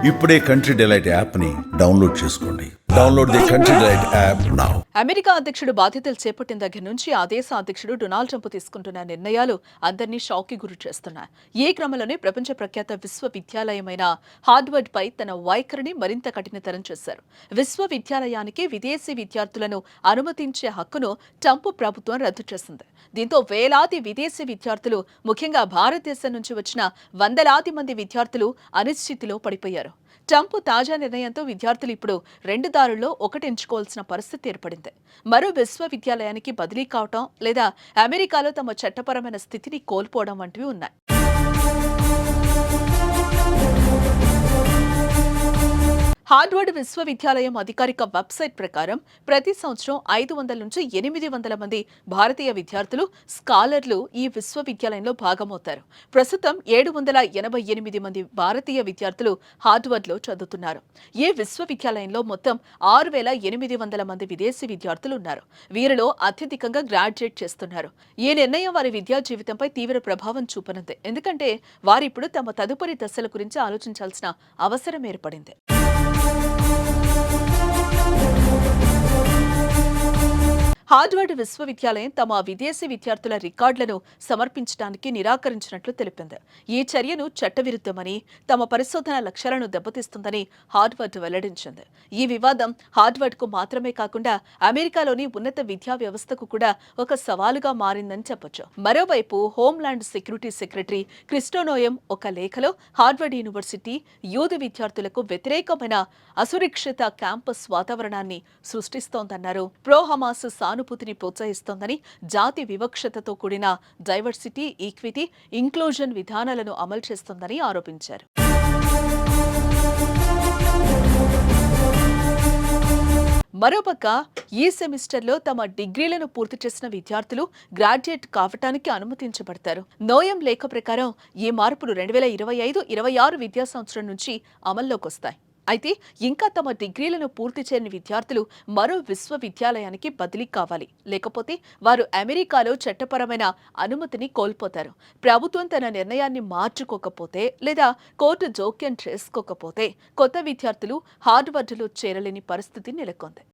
ఇప్పుడే country delight app ని download చేసుకోండి. Download the country delight app now. America అధ్యక్షుడు బాధ్యతలు చేపట్టిన దగ్గర నుంచి ఆ దేశ అధ్యక్షుడు డొనాల్డ్ ట్రంప్ తీసుకుంటున్న నిర్ణయాలు అందరినీ షాక్ కి గురి చేస్తున్నాయి. ఈ క్రమంలోనే ప్రపంచ ప్రఖ్యాత విశ్వవిద్యాలయమైన హార్వర్డ్ పై తన వైఖరిని మరింత కఠినతరం చేశారు. విశ్వవిద్యాలయానికి విదేశీ విద్యార్థులను అనుమతించే హక్కును ట్రంప్ ప్రభుత్వం రద్దు చేసింది. దీంతో వేలాది విదేశీ విద్యార్థులు, ముఖ్యంగా భారతదేశం నుంచి వచ్చిన వందలాది మంది విద్యార్థులు అనిశ్చితిలో పడిపోయారు. ట్రంప్ తాజా నిర్ణయంతో విద్యార్థులు ఇప్పుడు రెండు దారుల్లో ఒకటి ఎంచుకోవాల్సిన పరిస్థితి ఏర్పడింది. మరో విశ్వవిద్యాలయానికి బదిలీ కావటం లేదా అమెరికాలో తమ చట్టపరమైన స్థితిని కోల్పోవడం వంటివి ఉన్నాయి. హార్వర్డ్ విశ్వవిద్యాలయం అధికారిక వెబ్సైట్ ప్రకారం ప్రతి సంవత్సరం 500 నుంచి 800 మంది భారతీయ విద్యార్థులు, స్కాలర్లు ఈ విశ్వవిద్యాలయంలో భాగమవుతారు. ప్రస్తుతం 788 మంది భారతీయ విద్యార్థులు హార్వర్డ్లో చదువుతున్నారు. ఈ విశ్వవిద్యాలయంలో మొత్తం 6800 మంది విదేశీ విద్యార్థులు ఉన్నారు. వీరిలో అత్యధికంగా గ్రాడ్యుయేట్ చేస్తున్నారు. ఈ నిర్ణయం వారి విద్యా జీవితంపై తీవ్ర ప్రభావం చూపనుంది. ఎందుకంటే వారిప్పుడు తమ తదుపరి దశల గురించి ఆలోచించాల్సిన అవసరం ఏర్పడింది. హార్వర్డ్ విశ్వవిద్యాలయం తమ విదేశీ విద్యార్థుల రికార్డులను సమర్పించడానికి నిరాకరించినట్లు తెలిపింది. ఈ చర్యను చట్టవిరుద్ధమని, తమ పరిశోధన లక్ష్యాలను దెబ్బతీస్తుందని హార్వర్డ్ వెల్లడించింది. ఈ వివాదం హార్వర్డ్కు మాత్రమే కాకుండా అమెరికాలోని ఉన్నత విద్యా వ్యవస్థకు కూడా ఒక సవాలుగా మారిందని చెప్పొచ్చు. మరోవైపు హోంల్యాండ్ సెక్యూరిటీ సెక్రటరీ క్రిస్టోనోయం ఒక లేఖలో హార్వర్డ్ యూనివర్సిటీ యూదు విద్యార్థులకు వ్యతిరేకమైన అసురక్షిత క్యాంపస్ వాతావరణాన్ని సృష్టిస్తోందన్నారు. ప్రో హమాస్ సానుభూతిని ప్రోత్సహిస్తోందని, జాతి వివక్షతతో కూడిన డైవర్సిటీ, ఈక్విటీ, ఇంక్లూజన్ విధానాలను అమలు చేస్తోందని ఆరోపించారు. మరోపక్క ఈ సెమిస్టర్లో తమ డిగ్రీలను పూర్తి చేసిన విద్యార్థులు గ్రాడ్యుయేట్ కావటానికి అనుమతించబడతారు. నోయం లేఖ ప్రకారం ఈ మార్పులు 2025-26 విద్యా సంవత్సరం నుంచి అమల్లోకి వస్తాయి. అయితే ఇంకా తమ డిగ్రీలను పూర్తి చేయని విద్యార్థులు మరో విశ్వవిద్యాలయానికి బదిలీ కావాలి. లేకపోతే వారు అమెరికాలో చట్టపరమైన అనుమతిని కోల్పోతారు. ప్రభుత్వం తన నిర్ణయాన్ని మార్చుకోకపోతే లేదా కోర్టు జోక్యం చేసుకోకపోతే కొత్త విద్యార్థులు హార్వర్డ్లో చేరలేని పరిస్థితి నెలకొంది.